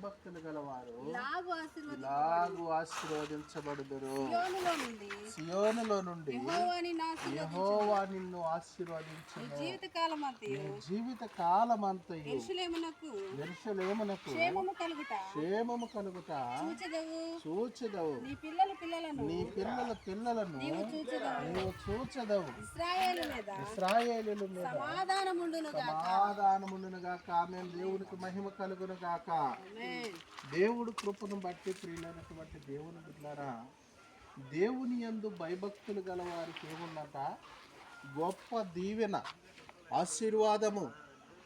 భయభక్తులు గలవారు ఇలాగు ఆశీర్వదించబడుదురు. సియోనులో నుండి యెహోవా నిన్ను ఆశీర్వదించును. జీవిత కాలమంతయు యెరూషలేమునకు క్షేమము కలుగుట చూచెదవు. నీ పిల్లల పిల్లలను నీవు చూచెదవు. ఇశ్రాయేలీయుల మీద సమాధానముండును గాక. ఆమేన్. దేవునికి మహిమ కలుగును గాక. దేవుడు కృపను బట్టి ప్రియులైనటువంటి దేవుని బిడ్డలారా, దేవుని యందు భయభక్తులు గల వారికి ఏమున్నట? గొప్ప దీవెన, ఆశీర్వాదము,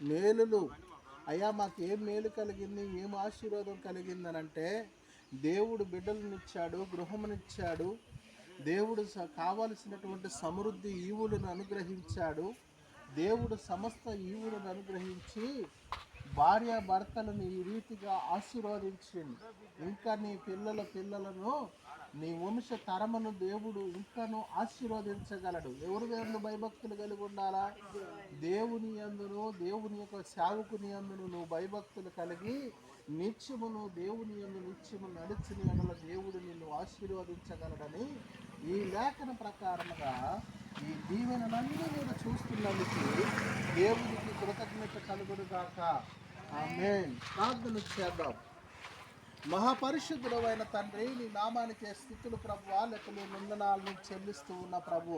మేలులు. అయ్యా మాకు ఏం మేలు కలిగింది, ఏం ఆశీర్వాదం కలిగిందనంటే దేవుడు బిడ్డలనిచ్చాడు, గృహమునిచ్చాడు. దేవుడు కావలసినటువంటి సమృద్ధి ఈవులను అనుగ్రహించాడు. దేవుడు సమస్త ఈవులను అనుగ్రహించి భార్య భర్తలను ఈ రీతిగా ఆశీర్వదించింది. ఇంకా నీ పిల్లలను నీ వంశ తరమును దేవుడు ఇంకను ఆశీర్వదించగలడు. ఎవరు యందు భయభక్తులు కలిగి ఉండాలా? దేవుని యందును, దేవుని యొక్క సేవకుని యందును నువ్వు భయభక్తులు కలిగి నిత్యమును దేవుని యందు నిత్యము నడిచిన ఎడల దేవుడు నిన్ను ఆశీర్వదించగలడని ఈ లేఖన ప్రకారముగా ఈ దీవెనలన్నీ మీరు చూస్తున్నందుకు దేవునికి కృతజ్ఞత కలుగును గాక. ఆమేన్. ప్రార్థన చేద్దాం. మహాపరిశుద్ధుడైన తండ్రి, నీ నామానికి స్తుతులు ప్రభువా, లెక్కలు వందనాలను చెల్లిస్తూ ఉన్న ప్రభు,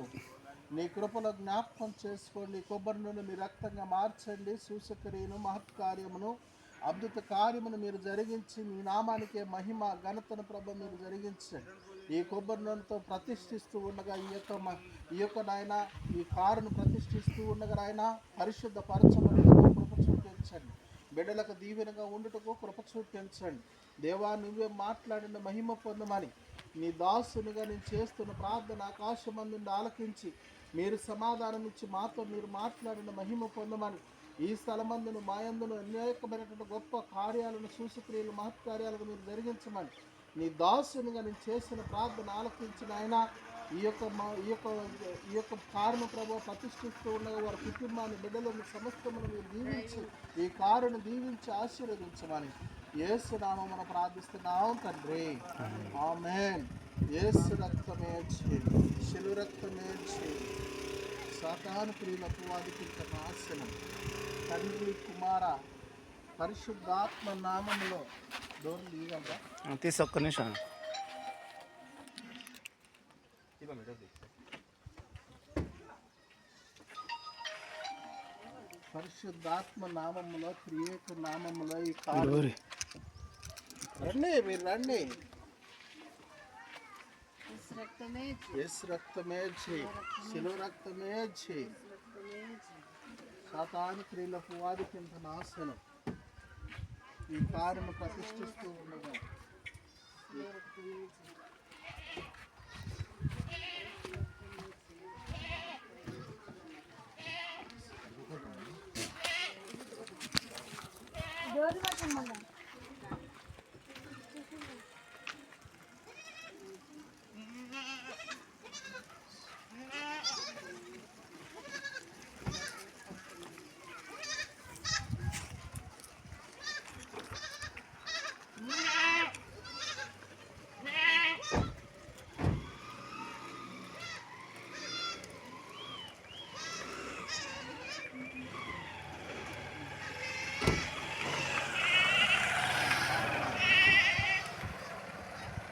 నీ కృపలో జ్ఞాపకం చేసుకోండి. కొబ్బరి నూనె మీ రక్తంగా మార్చండి. సూచక్రియను, మహత్కార్యమును, అద్భుత కార్యమును మీరు జరిగించి మీ నామానికే మహిమ ఘనతను ప్రభు మీరు జరిగించండి. ఈ కొబ్బరి నూనెతో ప్రతిష్ఠిస్తూ ఉండగా ఈ యొక్క నాయన ఈ కారును ప్రతిష్ఠిస్తూ ఉండగా నాయన పరిశుద్ధ పరచబడుటకు కృప చూపించండి. బిడ్డలకు దీవెనగా ఉండుటకు కృప చూపించండి. దేవా, నువ్వే మాట్లాడిన మహిమ పొందమని నీ దాసునిగా నేను చేస్తున్న ప్రార్థన ఆకాశమందు ఆలకించి మీరు సమాధానం ఇచ్చి మాతో మీరు మాట్లాడిన మహిమ పొందమని ఈ స్థలమందును మాయందును అనేకమైనటువంటి గొప్ప కార్యాలను, సూచక్రియలు, మహత్కార్యాలను మీరు జరిగించమని నీ దాసునిగా నేను చేసిన ప్రార్థన ఆలకించిన ఆయన ఈ యొక్క కారును ప్రభు ప్రతిష్ఠిస్తూ ఉండగా వారి కుటుంబాన్ని, బిడ్డలను, సమస్తమును మీరు దీవించి ఈ కారును దీవించి ఆశీర్వదించమని యేసు నామమున ప్రార్థిస్తున్నాం తండ్రి. ఆమేన్. యేసు రక్తమే శిలువ రక్తమే సాతాను క్రియల అపవాదికి నాశనం. తండ్రి, కుమార, పరిశుద్ధాత్మ నామములో డోర్ లీగంగా ఒక్క నిమిషం. పరిశుద్ధాత్మ నామములో, త్రియేక నామములో ఈ కారు రండి, మీరు రండి. యేసు రక్తమే శిలువ రక్తమే సాతాను క్రియల అపవాదికి నాశనం. ఈ కారును ప్రతిష్ఠిస్తూ ఉండగా డోర్ పట్టండి.